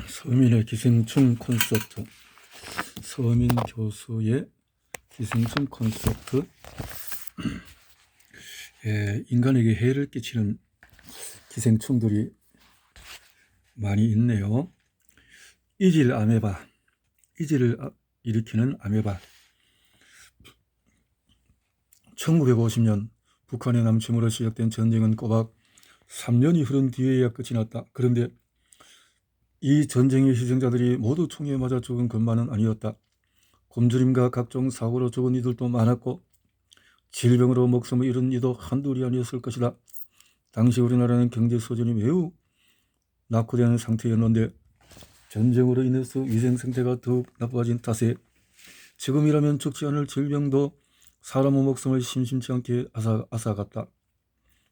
서민의 기생충 콘서트, 서민 교수의 기생충 콘서트. 인간에게 해를 끼치는 기생충들이 많이 있네요. 이질 아메바, 이질을 일으키는 아메바. 1950년 북한의 남침으로 시작된 전쟁은 꼬박 3년이 흐른 뒤에야 끝이 났다. 그런데 이 전쟁의 희생자들이 모두 총에 맞아 죽은 것만은 아니었다. 곰주림과 각종 사고로 죽은 이들도 많았고 질병으로 목숨을 잃은 이도 한둘이 아니었을 것이다. 당시 우리나라는 경제 수준이 매우 낙후된 상태였는데 전쟁으로 인해서 위생상태가 더욱 나빠진 탓에 지금이라면 죽지 않을 질병도 사람의 목숨을 심심치 않게 앗아갔다.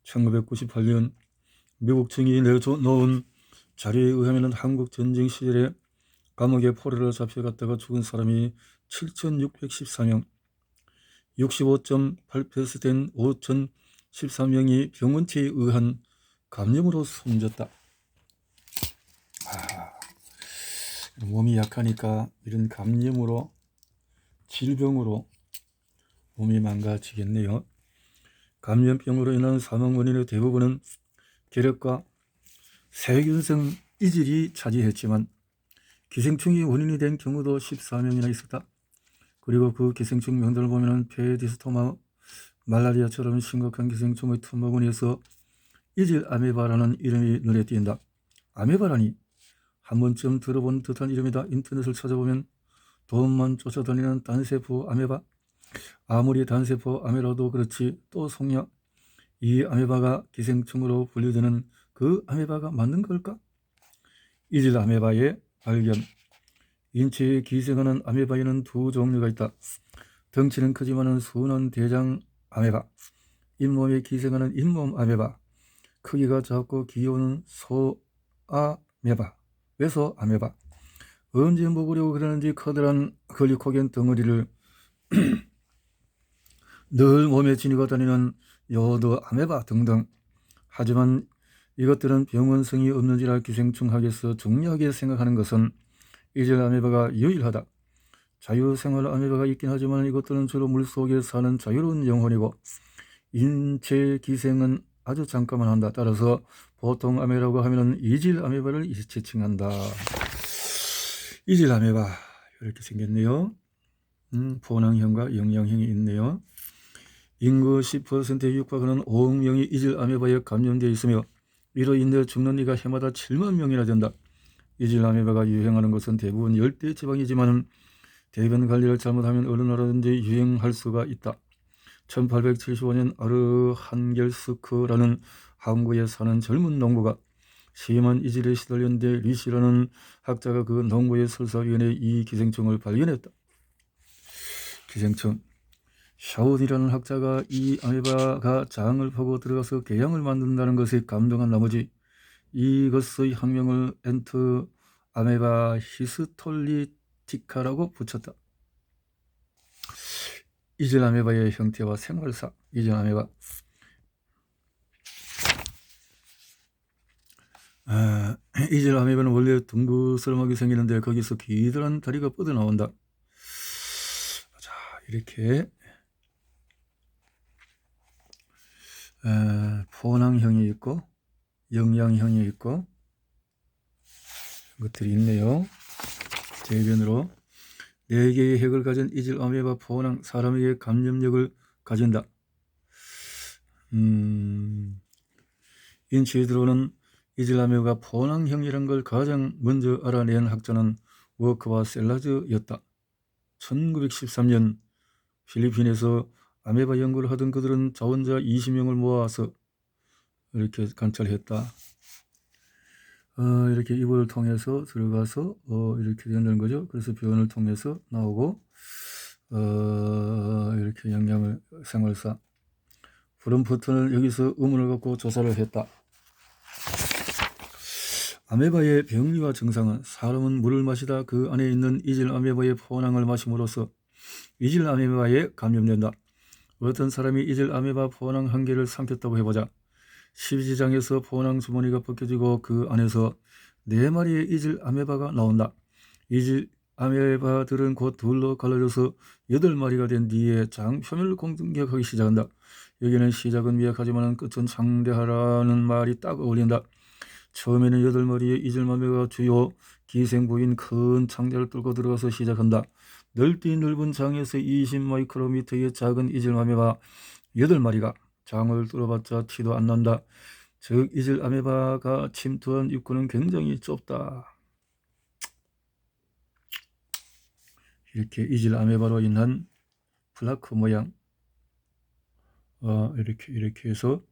1998년 미국 정이 내놓은 자료에 의하면 한국 전쟁 시절에 감옥에 포로로 잡혀갔다가 죽은 사람이 7,614명, 65.8% 된 5,013명이 병원체에 의한 감염으로 숨졌다. 몸이 약하니까 이런 감염으로, 질병으로 몸이 망가지겠네요. 감염병으로 인한 사망 원인의 대부분은 결핵과 세균성 이질이 차지했지만 기생충이 원인이 된 경우도 14명이나 있었다. 그리고 그 기생충 명단을 보면 페디스토마, 말라리아처럼 심각한 기생충의 투모군에서 이질 아메바라는 이름이 눈에 띈다. 아메바라니 한 번쯤 들어본 듯한 이름이다. 인터넷을 찾아보면 돈만 쫓아다니는 단세포 아메바. 아무리 단세포 아메바라도 그렇지 또 속냐? 이 아메바가 기생충으로 분류되는 그 아메바가 맞는 걸까? 이질 아메바의 발견. 인체에 기생하는 아메바에는 두 종류가 있다. 덩치는 크지만은 순한 대장 아메바, 잇몸에 기생하는 잇몸 아메바, 크기가 작고 귀여운 소 아메바, 외소 아메바. 언제 먹으려고 그러는지 커다란 글리코겐 덩어리를 늘 몸에 지니고 다니는 요드 아메바 등등. 하지만 이것들은 병원성이 없는지라 기생충학에서 중요하게 생각하는 것은 이질 아메바가 유일하다. 자유생활 아메바가 있긴 하지만 이것들은 주로 물속에 사는 자유로운 영혼이고 인체 기생은 아주 잠깐만 한다. 따라서 보통 아메바라고 하면 이질 아메바를 지칭한다. 이질 아메바 이렇게 생겼네요. 포낭형과 영양형이 있네요. 인구 10%에 육박하는 5억 명이 이질 아메바에 감염되어 있으며 이로 인해 죽는 이가 해마다 7만 명이나 된다. 이질 아메바가 유행하는 것은 대부분 열대 지방이지만 대변 관리를 잘못하면 어느 나라든지 유행할 수가 있다. 1875년 아르한겔스크라는 항구에 사는 젊은 농부가 심한 이질에 시달렸는데 리시라는 학자가 그 농부의 설사위원회에 이 기생충을 발견했다. 기생충. 샤오디라는 학자가 이 아메바가 장을 파고 들어가서 궤양을 만든다는 것에 감동한 나머지 이것의 학명을 엔트 아메바 히스톨리티카라고 붙였다. 이질 아메바의 형태와 생활사. 이질 아메바. 이질 아메바는 원래 둥그스름하게 생기는데 거기서 기드란 다리가 뻗어나온다. 자, 이렇게 포낭형이 있고 영양형이 있고 것들이 있네요. 대변으로 4개의 핵을 가진 이질 아메바 포낭, 사람에게 감염력을 가진다. 인체에 들어오는 이질 아메바가 포낭형이라는 걸 가장 먼저 알아낸 학자는 워크와 셀라즈였다. 1913년 필리핀에서 아메바 연구를 하던 그들은 자원자 20명을 모아서 이렇게 관찰했다. 이렇게 이불을 통해서 들어가서 이렇게 된다는 거죠. 그래서 변을 통해서 나오고 이렇게 영양을 생활사. 브럼프턴을 여기서 의문을 갖고 조사를 했다. 아메바의 병리와 증상은 사람은 물을 마시다 그 안에 있는 이질 아메바의 포낭을 마심으로써 이질 아메바에 감염된다. 어떤 사람이 이질 아메바 포낭 한 개를 삼켰다고 해보자. 십이지장에서 포낭 주머니가 벗겨지고 그 안에서 4마리의 이질 아메바가 나온다. 이질 아메바들은 곧 둘로 갈라져서 8마리가 된 뒤에 장 표면을 공격하기 시작한다. 여기는 시작은 미약하지만 끝은 장대하라는 말이 딱 어울린다. 처음에는 8마리의 이질아메바가 주요 기생부인 큰 창자를 뚫고 들어가서 시작한다. 넓디 넓은 장에서 20마이크로미터의 작은 이질아메바 8마리가 장을 뚫어봤자 티도 안 난다. 즉 이질아메바가 침투한 입구는 굉장히 좁다. 이렇게 이질아메바로 인한 플라크 모양 이렇게 해서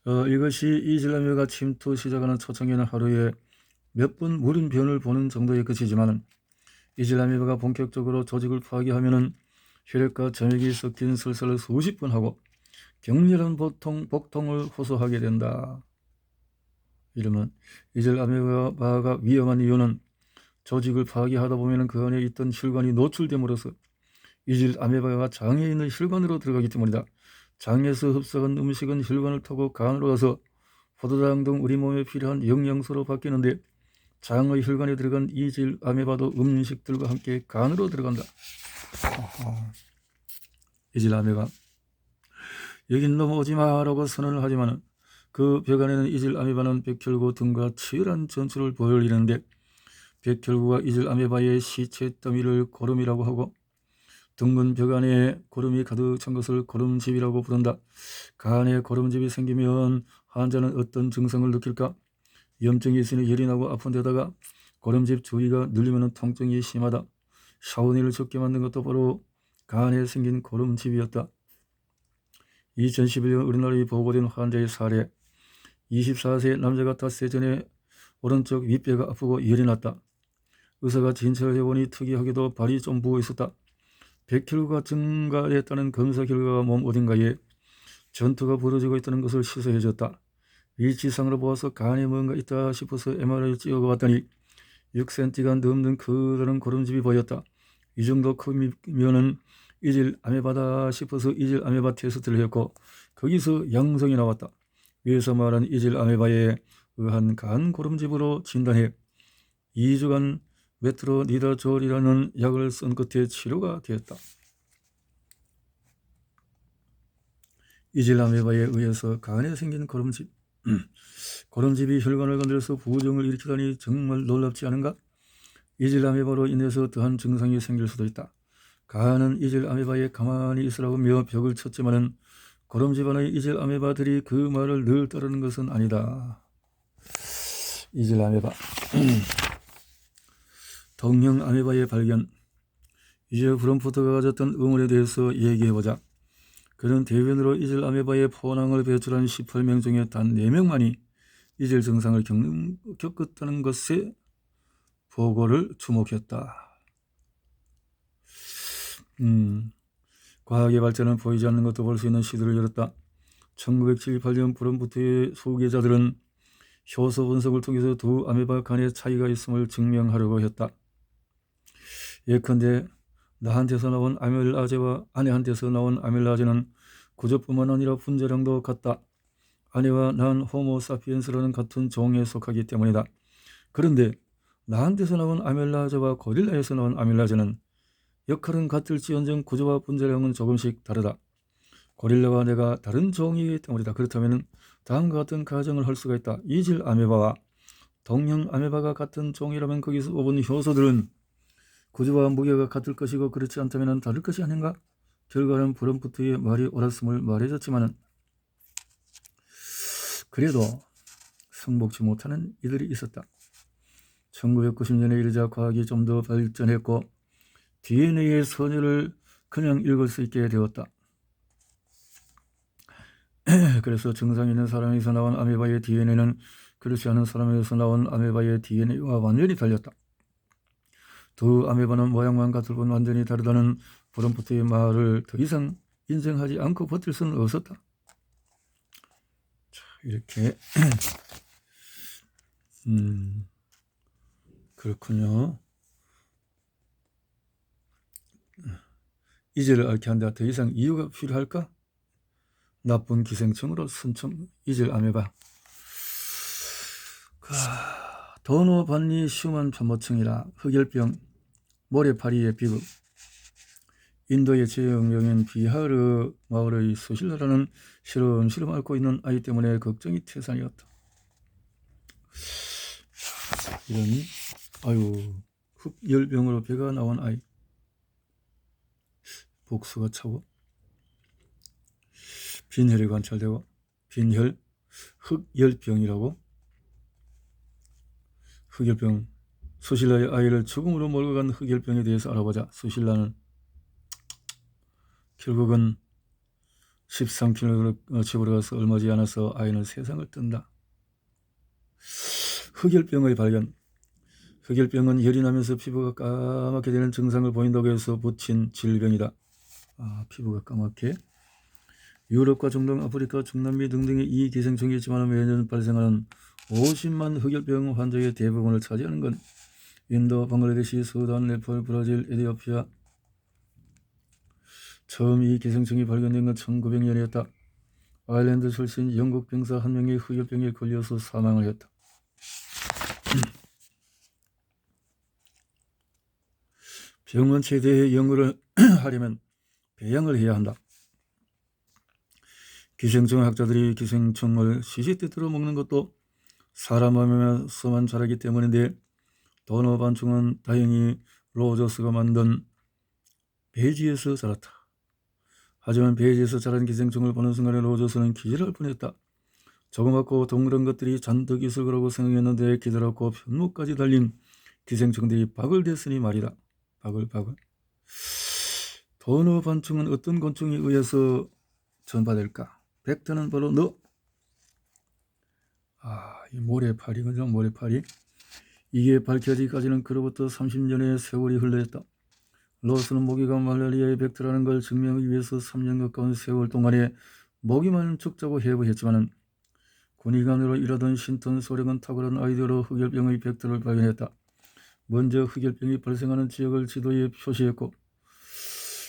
이것이 이질아메바가 침투 시작하는 초창기는 하루에 몇 분 물음변을 보는 정도에 그치지만 이질아메바가 본격적으로 조직을 파괴하면은 혈액과 점액이 섞인 설사를 수십 번 하고 격렬한 복통을 호소하게 된다. 이러면 이질아메바가 위험한 이유는 조직을 파괴하다 보면 그 안에 있던 혈관이 노출됨으로써 이질아메바가 장에 있는 혈관으로 들어가기 때문이다. 장에서 흡수한 음식은 혈관을 타고 간으로 가서 포도당 등 우리 몸에 필요한 영양소로 바뀌는데 장의 혈관에 들어간 이질아메바도 음식들과 함께 간으로 들어간다. 이질아메바 여긴 넘어오지 마라고 선언을 하지만 그 벽 안에는 이질아메바는 백혈구 등과 치열한 전투를 벌이는데 백혈구가 이질아메바의 시체 더미를 고름이라고 하고 둥근 벽 안에 고름이 가득 찬 것을 고름집이라고 부른다. 간에 고름집이 생기면 환자는 어떤 증상을 느낄까? 염증이 있으니 열이 나고 아픈 데다가 고름집 주위가 눌리면 통증이 심하다. 샤워니를 적게 만든 것도 바로 간에 생긴 고름집이었다. 2011년 우리나라에 보고된 환자의 사례. 24세 남자가 닷새 전에 오른쪽 윗배가 아프고 열이 났다. 의사가 진찰을 해보니 특이하게도 발이 좀 부어 있었다. 백혈구가 증가했다는 검사 결과가 몸 어딘가에 전투가 벌어지고 있다는 것을 시사해줬다. 위치상으로 보아서 간에 뭔가 있다 싶어서 MRI를 찍어봤더니 6cm가 넘는 커다란 고름집이 보였다. 이 정도 크면은 이질아메바다 싶어서 이질아메바 테스트를 했고 거기서 양성이 나왔다. 위에서 말한 이질아메바에 의한 간 고름집으로 진단해 2주간 메트로니다졸이라는 약을 쓴 끝에 치료가 되었다. 이질아메바에 의해서 간에 생긴 고름집. 고름집이 혈관을 건드려서 부종을 일으키다니 정말 놀랍지 않은가? 이질아메바로 인해서 더한 증상이 생길 수도 있다. 간은 이질아메바에 가만히 있으라고 며 벽을 쳤지만은 고름집 안의 이질아메바들이 그 말을 늘 따르는 것은 아니다. 이질아메바 동형 아메바의 발견. 이제 브롬프트가 가졌던 의문에 대해서 얘기해보자. 그는 대변으로 이질아메바의 포낭을 배출한 18명 중에 단 4명만이 이질 증상을 겪었다는 것에 보고를 주목했다. 과학의 발전은 보이지 않는 것도 볼 수 있는 시도를 열었다. 1978년 브롬프트의 소개자들은 효소 분석을 통해서 두 아메바 간의 차이가 있음을 증명하려고 했다. 예컨대 나한테서 나온 아밀라제와 아내한테서 나온 아밀라제는 구조뿐만 아니라 분자량도 같다. 아내와 난 호모사피엔스라는 같은 종에 속하기 때문이다. 그런데 나한테서 나온 아밀라제와 고릴라에서 나온 아밀라제는 역할은 같을지언정 구조와 분자량은 조금씩 다르다. 고릴라와 내가 다른 종이기 때문이다. 그렇다면 다음과 같은 가정을 할 수가 있다. 이질 아메바와 동형 아메바가 같은 종이라면 거기서 뽑은 효소들은 구조와 무게가 같을 것이고 그렇지 않다면 다를 것이 아닌가? 결과는 브롬프트의 말이 옳았음을 말해줬지만 그래도 성복지 못하는 이들이 있었다. 1990년에 이르자 과학이 좀 더 발전했고 DNA의 선율을 그냥 읽을 수 있게 되었다. 그래서 증상이 있는 사람에서 나온 아메바의 DNA는 그렇지 않은 사람에서 나온 아메바의 DNA와 완전히 달렸다. 두 아메바는 모양만 같을 뿐 완전히 다르다는 브롬프트의 말을 더 이상 인정하지 않고 버틸 수는 없었다. 자, 이렇게 그렇군요. 이질을 앓게 한다. 더 이상 이유가 필요할까? 나쁜 기생충으로 순청 이질 아메바. 도노반니 슈만 편모층이라 흑열병, 모래파리의 비극. 인도의 지역명인 비하르 마을의 수실라라는 시름시름 앓고 있는 아이 때문에 걱정이 태산이었다. 이런 흑열병으로 배가 나온 아이, 복수가 차고 빈혈이 관찰되고 빈혈, 흑열병이라고. 흑열병, 수실라의 아이를 죽음으로 몰고 간 흑열병에 대해서 알아보자. 수실라는 결국은 13km로 집으로 가서 얼마지 않아서 아이는 세상을 뜬다. 흑열병의 발견. 흑열병은 열이 나면서 피부가 까맣게 되는 증상을 보인다고 해서 붙인 질병이다. 피부가 까맣게. 유럽과 중동, 아프리카, 중남미 등등의 이 기생충이 있지만 매년 발생하는 50만 흑열병 환자의 대부분을 차지하는 건 인도, 방글라데시, 수단, 네팔, 브라질, 에티오피아. 처음 이 기생충이 발견된 건 1900년이었다. 아일랜드 출신 영국 병사 한 명이 흑열병에 걸려서 사망을 했다. 병원체에 대해 연구를 하려면 배양을 해야 한다. 기생충 학자들이 기생충을 시시때때로 먹는 것도 사람 몸에서만 자라기 때문인데 도노반충은 다행히 로저스가 만든 배지에서 자랐다. 하지만 배지에서 자란 기생충을 보는 순간에 로저스는 기절할 뻔했다. 조그맣고 동그란 것들이 잔뜩 있을 거라고 생각했는데 기다랗고 편목까지 달린 기생충들이 바글댔으니 말이다. 바글바글. 도노반충은 어떤 곤충에 의해서 전파될까? 벡터는 바로 너. 이 모래파리, 그죠? 모래파리. 이게 밝혀지기까지는 그로부터 30년의 세월이 흘러있다. 로스는 모기가 말라리아의 벡터라는 걸 증명하기 위해서 3년 가까운 세월 동안에 모기만 죽자고 해부했지만 군의관으로 일하던 신턴 소령은 탁월한 아이디어로 흑열병의 벡터를 발견했다. 먼저 흑열병이 발생하는 지역을 지도에 표시했고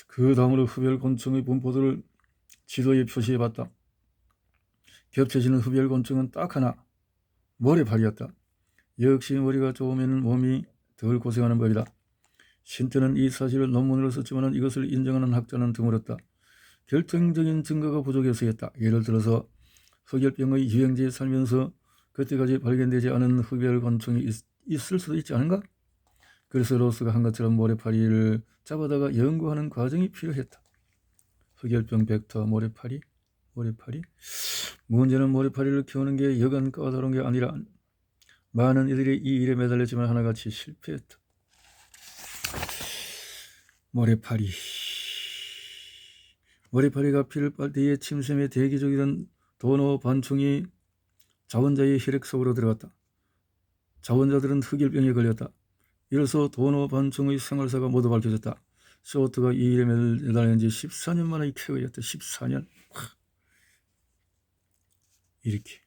그 다음으로 흡열곤충의 분포도를 지도에 표시해봤다. 겹쳐지는 흡열곤충은 딱 하나, 모래파리였다. 역시 머리가 좋으면 몸이 덜 고생하는 법이다. 신턴은 이 사실을 논문으로 썼지만 이것을 인정하는 학자는 드물었다. 결정적인 증거가 부족해서였다. 예를 들어서 흑열병의 유행지에 살면서 그때까지 발견되지 않은 흡열곤충이 있을 수도 있지 않은가? 그래서 로스가 한 것처럼 모래파리를 잡아다가 연구하는 과정이 필요했다. 흑열병 벡터 모래파리. 문제는 모래파리를 키우는 게 여간 까다로운 게 아니라 많은 이들이 이 일에 매달렸지만 하나같이 실패했다. 모래파리가 피를 빨 때에 침샘에 대기적이던 도노반충이 자원자의 혈액 속으로 들어갔다. 자원자들은 흑열병에 걸렸다. 이로써 도노반충의 생활사가 모두 밝혀졌다. 쇼트가 이 일에 매달린 지 14년 만의 쾌거였다. 14년. 이렇게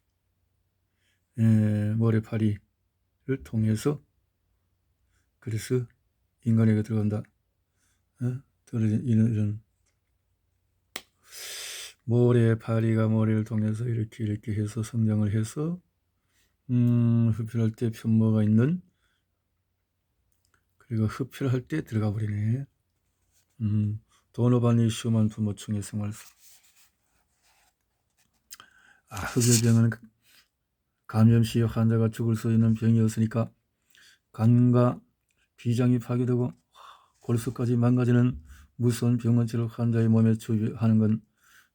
모래파리를 통해서 그래서 인간에게 들어간다. 이런 모래파리가 머리를 통해서 이렇게 해서 성장을 해서 흡혈할 때 편모가 있는, 그리고 흡혈할 때 들어가 버리네. 도노반니 슈만 부모충의 생활사. 흡혈병은 감염 시 환자가 죽을 수 있는 병이었으니까 간과 비장이 파괴되고 골수까지 망가지는 무서운 병원체를 환자의 몸에 주입하는 건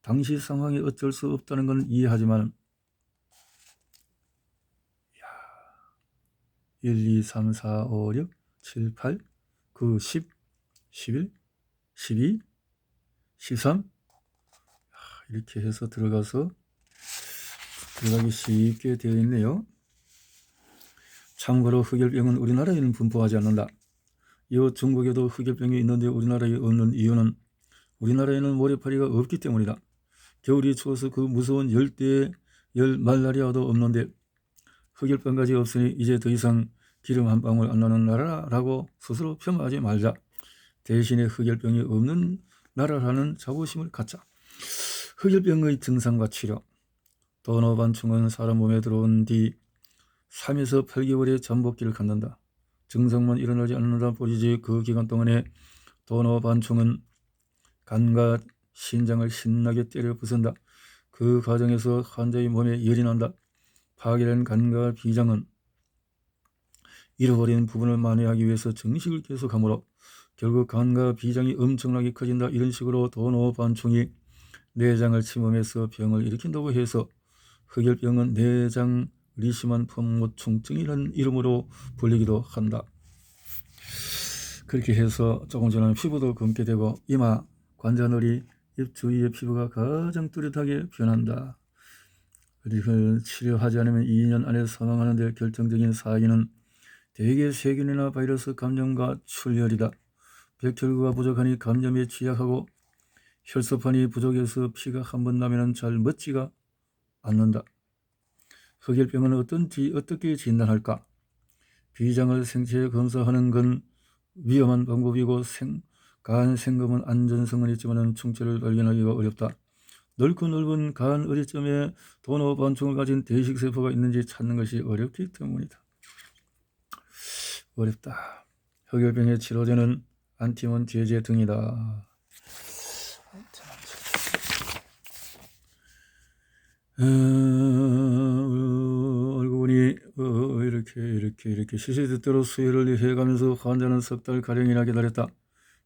당시 상황이 어쩔 수 없다는 건 이해하지만 1, 2, 3, 4, 5, 6, 7, 8, 9, 10, 11, 12, 13 이렇게 해서 들어가기 쉽게 되어 있네요. 참고로 흑열병은 우리나라에는 분포하지 않는다. 이후 중국에도 흑열병이 있는데 우리나라에 없는 이유는 우리나라에는 모래파리가 없기 때문이다. 겨울이 추워서 그 무서운 열대의 말라리아도 없는데 흑열병까지 없으니 이제 더 이상 기름 한 방울 안 나는 나라라고 스스로 폄하하지 말자. 대신에 흑열병이 없는 나라라는 자부심을 갖자. 흑열병의 증상과 치료. 도노반충은 사람 몸에 들어온 뒤 3에서 8개월의 잠복기를 갖는다. 증상만 일어나지 않는다 뿐이지 그 기간 동안에 도노반총은 간과 신장을 신나게 때려 부순다. 그 과정에서 환자의 몸에 열이 난다. 파괴된 간과 비장은 잃어버린 부분을 만회하기 위해서 정식을 계속하므로 결국 간과 비장이 엄청나게 커진다. 이런 식으로 도노반총이 내장을 침범해서 병을 일으킨다고 해서 흑열병은 내장 리시만 펌모충증이라는 이름으로 불리기도 한다. 그렇게 해서 조금 지나면 피부도 검게 되고 이마, 관자놀이, 입 주위의 피부가 가장 뚜렷하게 변한다. 그리고 치료하지 않으면 2년 안에 사망하는 데 결정적인 사인은 대개 세균이나 바이러스 감염과 출혈이다. 백혈구가 부족하니 감염에 취약하고 혈소판이 부족해서 피가 한 번 나면 잘 멎지가 않는다. 흑열병은 어떻게 진단할까? 비장을 생체 검사하는 건 위험한 방법이고 간 생검은 안전성은 있지만 충치를 발견하기가 어렵다. 넓고 넓은 간 어디쯤에 도노반총을 가진 대식세포가 있는지 찾는 것이 어렵기 때문이다. 어렵다. 흑열병의 치료제는 안티몬 제제 등이다. 알고 보니 이렇게 시시때때로 수혈을 해가면서 환자는 석 달가량이나 기다렸다.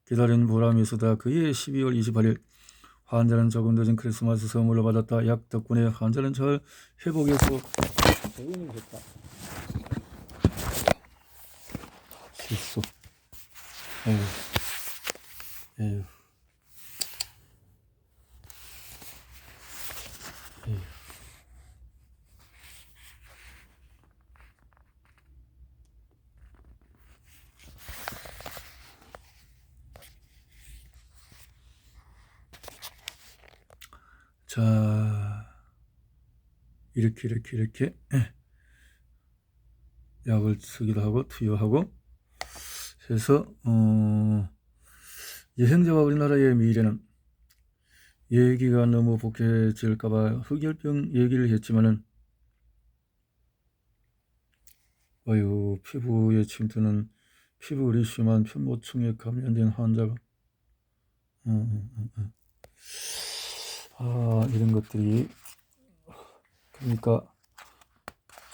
기다린 보람이 있었다. 그해 12월 28일 환자는 조금 늦은 크리스마스 선물을 받았다. 약 덕분에 환자는 잘 회복해서 적응을 했다. 실수. 에휴. 자, 이렇게 약을 쓰기도 하고 투여하고 해서 여행자와 우리나라의 미래는 얘기가 너무 복잡해질까봐 흑열병 얘기를 했지만은 피부에 침투는 피부 리시만 편모충에 감염된 환자가 이런 것들이 그러니까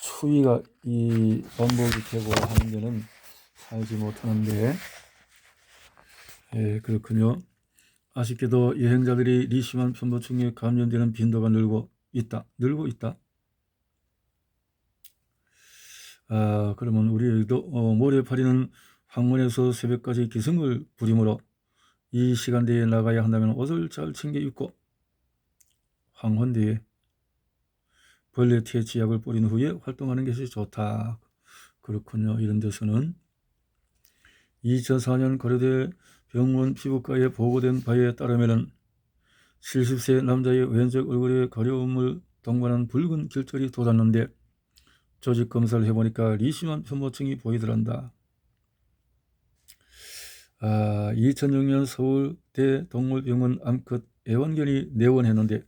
추위가 이 반복이 되고 하는 데는 살지 못하는데 그렇군요. 아쉽게도 여행자들이 리시만 편모충에 감염되는 빈도가 늘고 있다. 그러면 우리도 모래파리는 황혼에서 새벽까지 기승을 부리므로 이 시간대에 나가야 한다면 옷을 잘 챙겨 입고 황혼대에 벌레 퇴치약을 뿌린 후에 활동하는 것이 좋다. 그렇군요. 이런 데서는 2004년 고려대 병원 피부과에 보고된 바에 따르면 70세 남자의 왼쪽 얼굴에 가려움을 동반한 붉은 결절이 돋았는데 조직 검사를 해보니까 리시만 편모충이 보이더란다. 2006년 서울대 동물병원 암컷 애완견이 내원했는데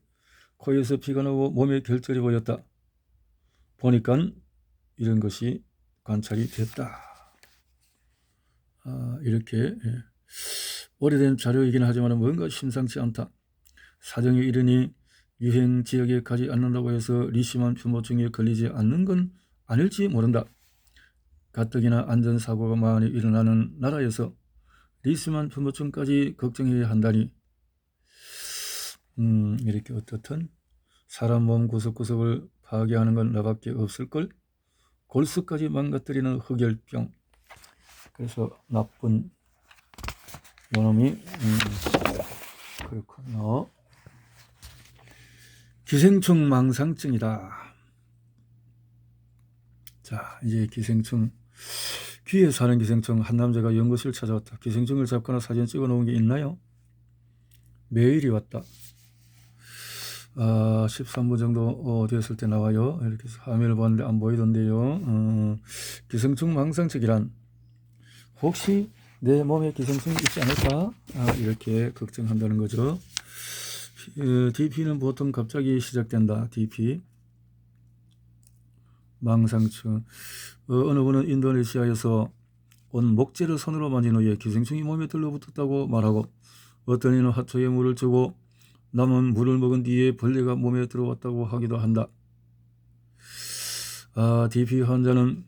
코에서 피가 나고 몸에 결절이 보였다. 보니까 이런 것이 관찰이 됐다. 이렇게 오래된 자료이긴 하지만 뭔가 심상치 않다. 사정이 이르니 유행 지역에 가지 않는다고 해서 리시만 편모충에 걸리지 않는 건 아닐지 모른다. 가뜩이나 안전사고가 많이 일어나는 나라에서 리시만 편모충까지 걱정해야 한다니 이렇게 어떻든 사람 몸 구석구석을 파괴하는 건 나밖에 없을걸. 골수까지 망가뜨리는 흑열병. 그래서 나쁜 요놈이 그렇군요. 기생충 망상증이다. 자, 이제 기생충, 귀에 사는 기생충. 한 남자가 연구실 찾아왔다. 기생충을 잡거나 사진 찍어 놓은 게 있나요? 메일이 왔다. 13분 정도 됐을 때 나와요. 이렇게 해서 화면을 봤는데 안 보이던데요. 기생충 망상증이란 혹시 내 몸에 기생충이 있지 않을까? 이렇게 걱정한다는 거죠. DP는 보통 갑자기 시작된다. DP. 망상증. 어느 분은 인도네시아에서 온 목재를 손으로 만진 후에 기생충이 몸에 들러붙었다고 말하고, 어떤 이는 화초에 물을 주고 남은 물을 먹은 뒤에 벌레가 몸에 들어왔다고 하기도 한다. DP 환자는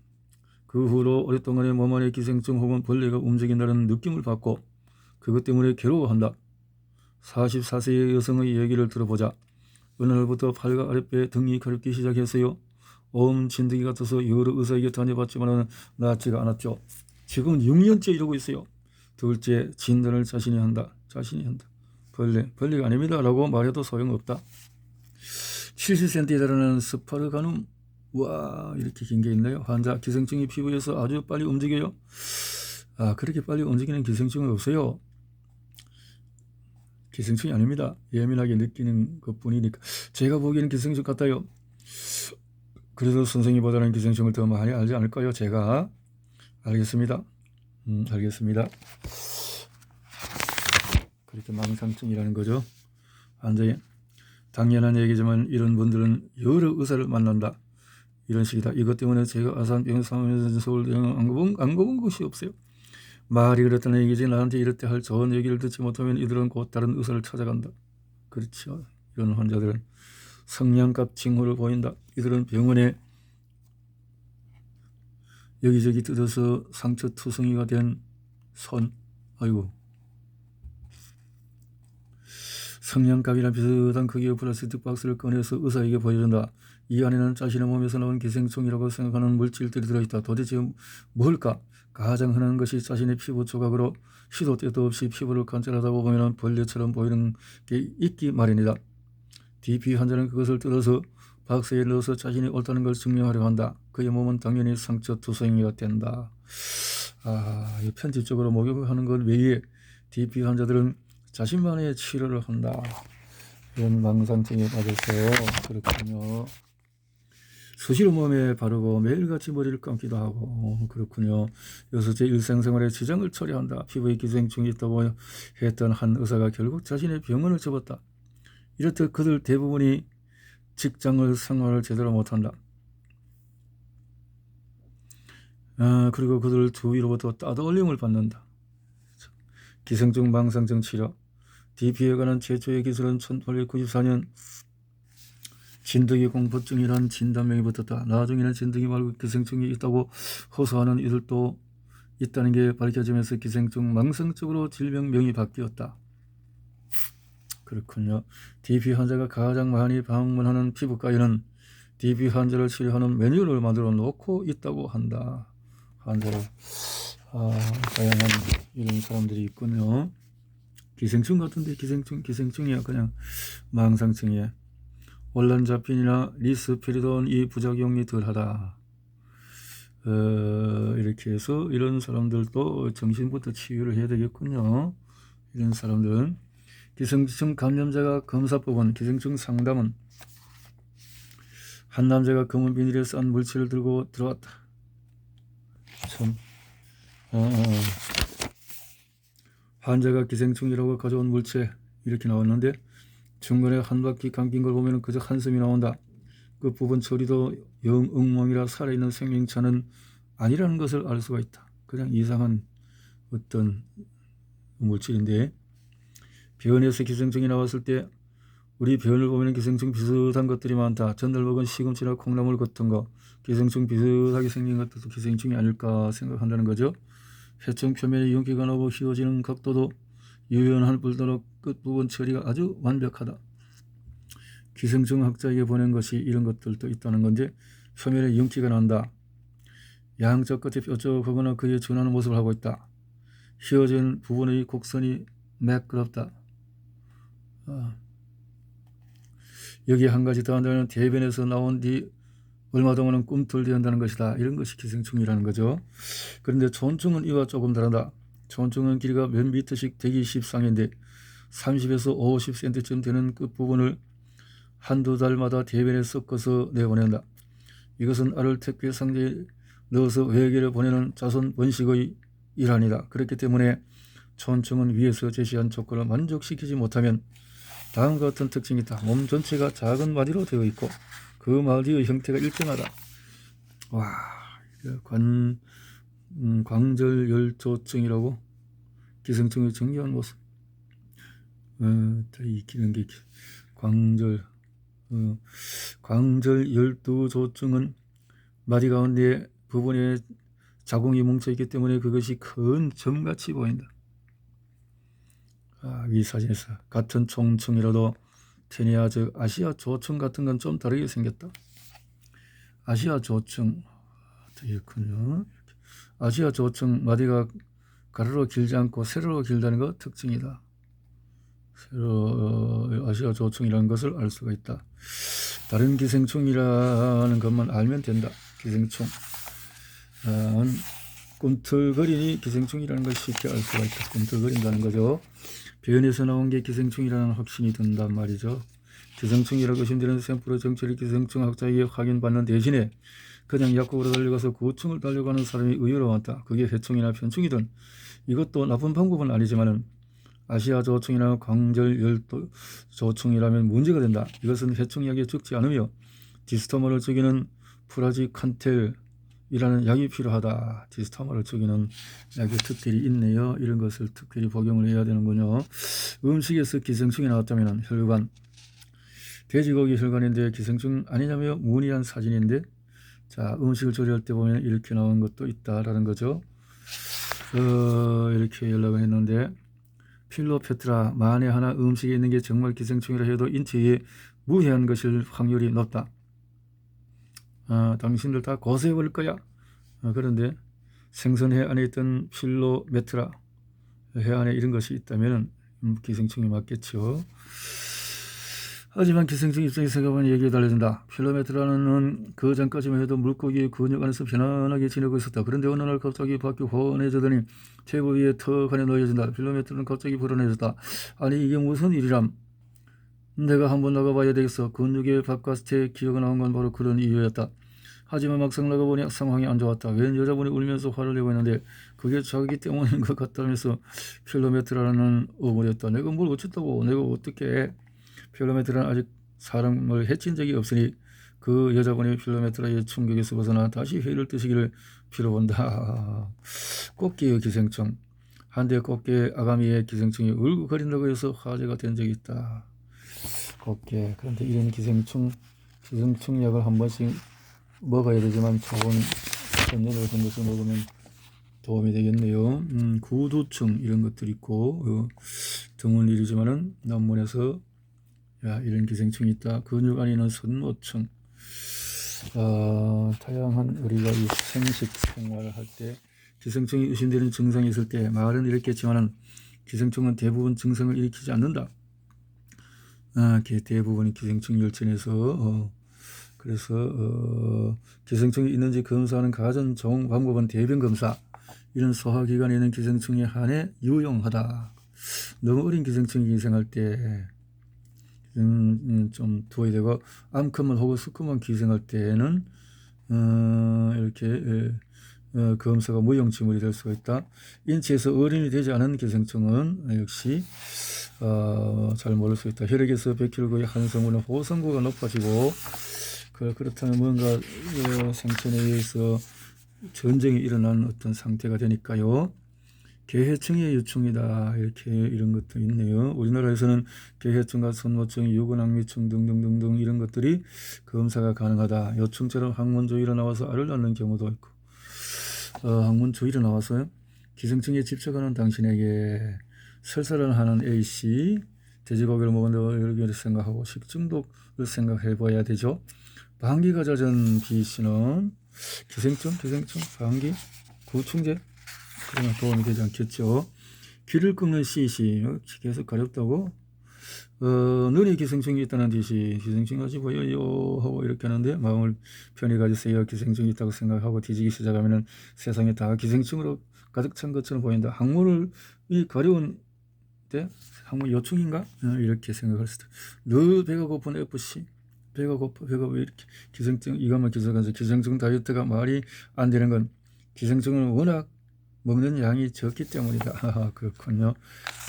그 후로 오랫동안의 몸 안의 기생충 혹은 벌레가 움직인다는 느낌을 받고 그것 때문에 괴로워한다. 44세의 여성의 얘기를 들어보자. 어느 날부터 팔과 아랫배 등이 가렵기 시작했어요. 진드기 같아서 여러 의사에게 다녀봤지만 낫지가 않았죠. 지금 6년째 이러고 있어요. 둘째, 진단을 자신이 한다. 벌레가 아닙니다 라고 말해도 소용없다. 70cm에 달하는 스파르가눔. 와, 이렇게 긴 게 있나요? 환자, 기생충이 피부에서 아주 빨리 움직여요. 그렇게 빨리 움직이는 기생충은 없어요. 기생충이 아닙니다. 예민하게 느끼는 것뿐이니까. 제가 보기에는 기생충 같아요. 그래서 선생님보다는 기생충을 더 많이 알지 않을까요? 제가. 알겠습니다. 알겠습니다. 그렇게 망상증이라는 거죠. 완전히 당연한 얘기지만 이런 분들은 여러 의사를 만난다. 이런 식이다. 이것 때문에 제가 아산병원 상황에서 서울대병원 안 가본 곳이 없어요. 말이 그렇다는 얘기지 나한테 이럴 때 할 좋은 얘기를 듣지 못하면 이들은 곧 다른 의사를 찾아간다. 그렇죠. 이런 환자들은 성냥갑 징후를 보인다. 이들은 병원에 여기저기 뜯어서 상처 투성이가 된 손, 아이고, 성냥갑이랑 비슷한 크기의 플라스틱 박스를 꺼내서 의사에게 보여준다. 이 안에는 자신의 몸에서 나온 기생충이라고 생각하는 물질들이 들어있다. 도대체 뭘까? 가장 흔한 것이 자신의 피부 조각으로 시도 때도 없이 피부를 관찰하다 보면 벌레처럼 보이는 게 있기 마련이다. DP 환자는 그것을 뜯어서 박스에 넣어서 자신이 옳다는 걸 증명하려 한다. 그의 몸은 당연히 상처 투성이가 된다. 이 편집적으로 목욕하는 것 외에 DP 환자들은 자신만의 치료를 한다. 이런 망상증에 빠져서 그렇군요. 수시로 몸에 바르고 매일같이 머리를 감기도 하고 그렇군요. 여섯째, 일상생활에 지장을 초래한다. 피부에 기생충이 있다고 했던 한 의사가 결국 자신의 병원을 접었다. 이렇듯 그들 대부분이 직장을 생활을 제대로 못한다. 그리고 그들 주위로부터 따돌림을 받는다. 기생충 망상증 치료. DP에 관한 최초의 기술은 1894년 진드기 공포증이라는 진단명이 붙었다. 나중에는 진드기 말고 기생충이 있다고 호소하는 이들도 있다는 게 밝혀지면서 기생충 망상증으로 질병명이 바뀌었다. 그렇군요. DP 환자가 가장 많이 방문하는 피부과에는 DP 환자를 치료하는 메뉴를 만들어 놓고 있다고 한다. 환자를 다양한 이런 사람들이 있군요. 기생충 같은데 기생충이야. 그냥 망상증이야. 올란자핀이나 리스페리돈 이 부작용이 덜하다. 이렇게 해서 이런 사람들도 정신부터 치유를 해야 되겠군요. 이런 사람들은 기생충 감염자가 검사법은 기생충 상담은 한 남자가 검은 비닐에 싼 물체를 들고 들어왔다. 참. 환자가 기생충이라고 가져온 물체 이렇게 나왔는데 중간에 한 바퀴 감긴 걸 보면 그저 한숨이 나온다. 그 부분 처리도 영 엉망이라 살아있는 생명체는 아니라는 것을 알 수가 있다. 그냥 이상한 어떤 물질인데 변에서 기생충이 나왔을 때 우리 변을 보면 기생충 비슷한 것들이 많다. 전날 먹은 시금치나 콩나물 같은 거 기생충 비슷하게 생긴 것들도 기생충이 아닐까 생각한다는 거죠. 해충 표면에 윤기가 나고 휘어지는 각도도 유연할 뿐더러 끝부분 처리가 아주 완벽하다. 기생충 학자에게 보낸 것이 이런 것들도 있다는 건데 표면에 윤기가 난다. 양쪽 끝에 뾰족하거나 그에 준하는 모습을 하고 있다. 휘어진 부분의 곡선이 매끄럽다. 여기 한 가지 더 한다면 대변에서 나온 뒤 얼마 동안은 꿈틀대한다는 것이다. 이런 것이 기생충이라는 거죠. 그런데 촌충은 이와 조금 다르다. 촌충은 길이가 몇 미터씩 되기 십상인데 30에서 50cm쯤 되는 끝부분을 한두 달마다 대변에 섞어서 내보낸다. 이것은 알을 택배 상자에 넣어서 외계를 보내는 자손 번식의 일환이다. 그렇기 때문에 촌충은 위에서 제시한 조건을 만족시키지 못하면 다음과 같은 특징이 있다. 몸 전체가 작은 마디로 되어 있고 그 마디의 형태가 일정하다. 와, 광절열조증이라고 기생충의 정교한 모습. 더 익히는 게 광절열두조증은 마디 가운데 부분에 자궁이 뭉쳐있기 때문에 그것이 큰 점같이 보인다. 이 사진에서 같은 총층이라도 테니아 즉 아시아 조층 같은 건 좀 다르게 생겼다. 아시아 조층 되게 크네요. 아시아 조층 마디가 가로로 길지 않고 세로로 길다는 것 특징이다. 아시아 조층이라는 것을 알 수가 있다. 다른 기생충이라는 것만 알면 된다. 기생충 꿈틀거리니 기생충이라는 걸 쉽게 알 수가 있다. 꿈틀거린다는 거죠. 변에서 나온 게 기생충이라는 확신이 든단 말이죠. 기생충이라고 의심되는 샘플의 정체를 기생충 학자에게 확인받는 대신에 그냥 약국으로 달려가서 고충을 달려가는 사람이 의외로 많다. 그게 해충이나 편충이든 이것도 나쁜 방법은 아니지만은 아시아 조충이나 광절열조충이라면 문제가 된다. 이것은 해충약에 죽지 않으며 디스터머를 죽이는 프라지칸텔이라는 약이 필요하다. 디스터머를 죽이는 약의 특별히 있네요. 이런 것을 특별히 복용을 해야 되는군요. 음식에서 기생충이 나왔다면 혈관, 돼지고기 혈관인데 기생충 아니냐며 문의한 사진인데, 자, 음식을 조리할 때 보면 이렇게 나온 것도 있다라는 거죠. 이렇게 연락을 했는데, 필로페트라, 만에 하나 음식에 있는 게 정말 기생충이라 해도 인체에 무해한 것일 확률이 높다. 당신들 다 고소해버릴 거야. 그런데 생선회 안에 있던 필로메트라, 회 안에 이런 것이 있다면 기생충이 맞겠죠. 하지만 기생충 입장에서 생각하면 얘기가 달라진다. 필로메트라는 그 전까지만 해도 물고기의 근육 안에서 편안하게 지내고 있었다. 그런데 어느 날 갑자기 밖이 훤해지더니 테이블 위에 턱 안에 놓여진다. 필로메트라는 갑자기 불어내졌다. 아니 이게 무슨 일이람? 내가 한번 나가봐야 되겠어. 근육의 바깥에 기어가 나온 건 바로 그런 이유였다. 하지만 막상 나가보니 상황이 안 좋았다. 웬 여자분이 울면서 화를 내고 있는데 그게 자기 때문인 것 같다면서 필로메트라는 어물이었다. 내가 뭘 어쨌다고, 내가 어떻게 해. 필로메트라는 아직 사람을 해친 적이 없으니 그 여자분이 필로메트라의 충격에서 벗어나 다시 회를 뜨시기를 빌어본다. 꽃게의 기생충. 한때 꽃게 아가미의 기생충이 울고거린다고 해서 화제가 된 적이 있다. 꽃게. 그런데 이런 기생충약을 한 번씩 먹어야 되지만 좋은 전염을 같은 것을 먹으면 도움이 되겠네요. 구두증 이런 것들이 있고 드문 일이지만은 논문에서 이런 기생충이 있다. 근육 안에 있는 선모층. 다양한 우리가 이 생식 생활을 할 때 기생충이 의심되는 증상이 있을 때 말은 이렇겠지만은 기생충은 대부분 증상을 일으키지 않는다. 대부분이 기생충 혈전에서 그래서 기생충이 있는지 검사하는 가장 좋은 방법은 대변 검사. 이런 소화기관에 있는 기생충에 한해 유용하다. 너무 어린 기생충이 기생할 때 좀 두어야 되고, 암컷만 혹은 수컷만 기생할 때는 이렇게 검사가 무용지물이 될 수가 있다. 인체에서 어린이 되지 않은 기생충은 역시 잘 모를 수 있다. 혈액에서 백혈구의 한성분은 호성구가 높아지고, 그렇다면 뭔가 생체 내에서 전쟁이 일어난 어떤 상태가 되니까요. 개해충의 유충이다. 이렇게 이런 것도 있네요. 우리나라에서는 개해충과 선모충, 유근항미충 등등등등 이런 것들이 검사가 가능하다. 요충처럼 항문조이로 나와서 알을 낳는 경우도 있고, 항문조이로 나와서 기생충에 집착하는 당신에게 설사를 하는 A씨, 돼지고기를 먹은다고 이렇게 생각하고 식중독을 생각해 봐야 되죠. 방귀가 잦은 B씨는 기생충, 방귀, 구충제 그러면 도움이 되지 않겠죠. 귀를 꺾는 C씨, 계속 가렵다고 눈에 기생충이 있다는 듯이 기생충이 아직 보여요 하고 이렇게 하는데 마음을 편히 가지세요. 기생충이 있다고 생각하고 뒤지기 시작하면 세상에 다 기생충으로 가득 찬 것처럼 보인다. 항문을 가려운 때 항문 요충인가? 이렇게 생각할 수도. 늘 배가 고픈 FC. 배가 왜 이렇게 기생충 이것만 기생해서 기생충 다이어트가 말이 안 되는 건 기생충은 워낙 먹는 양이 적기 때문이다. 그렇군요.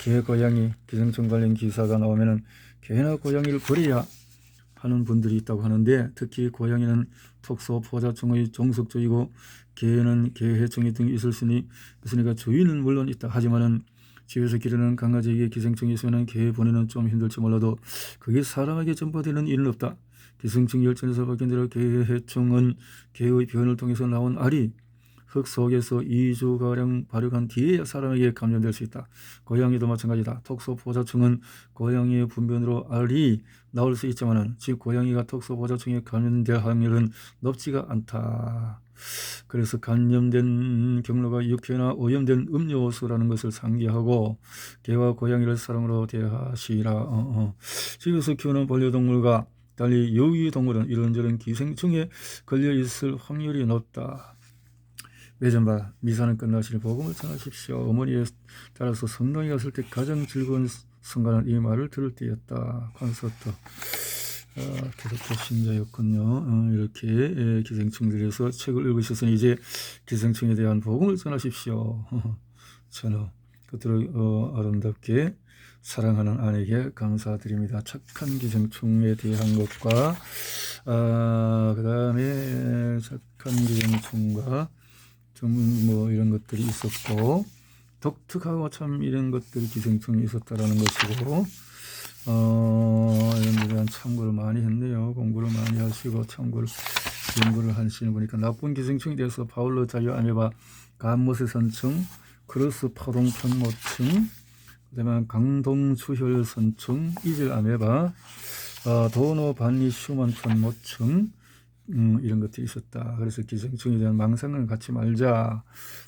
개, 고양이 기생충 관련 기사가 나오면은 개나 고양이를 버려야 하는 분들이 있다고 하는데, 특히 고양이는 톡소포자충의 종속종이고 개는 개해충이 등이 있으니까 주의는 물론 있다 하지만은 집에서 기르는 강아지에게 기생충이 있으면 개 보내는 좀 힘들지 몰라도 그게 사람에게 전파되는 일은 없다. 기생충 혈전에서 밝힌 대로 개해충은 개의 변을 통해서 나온 알이 흙 속에서 2주가량 발육한 뒤에 사람에게 감염될 수 있다. 고양이도 마찬가지다. 톡소포자충은 고양이의 분변으로 알이 나올 수 있지만 즉 고양이가 톡소포자충에 감염될 확률은 높지가 않다. 그래서 감염된 경로가 육회나 오염된 음료수라는 것을 상기하고 개와 고양이를 사랑으로 대하시라. 집에서 키우는 반려동물과 달리 유기동물은 이런저런 기생충에 걸려 있을 확률이 높다. 외전바 미사는 끝나시니 복음을 전하십시오. 어머니에 따라서 성령이 왔을 때 가장 즐거운 순간은 이 말을 들을 때였다. 콘서트. 계속해서 신자였군요. 이렇게 기생충들에서 책을 읽으셨으니 이제 기생충에 대한 복음을 전하십시오. 저는 그들을 아름답게 사랑하는 아내에게 감사드립니다. 착한 기생충에 대한 것과 그 다음에 착한 기생충과 좀 뭐 이런 것들이 있었고 독특하고 참 이런 것들이 기생충이 있었다라는 것이고 이런 데 대한 참고를 많이 했네요. 공부를 많이 하시고 참고를 연구를 하시는 보니까 나쁜 기생충에 대해서 바울로 자유 아메바 간못의 선충 크로스 파동 편모충 그다음에 강동 수혈 선충 이질 아메바 도노 반리 슈먼 편모충 이런 것들이 있었다. 그래서 기생충에 대한 망상을 갖지 말자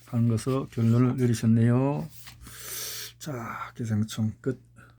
하는 것을 결론을 내리셨네요. 자, 기생충 끝.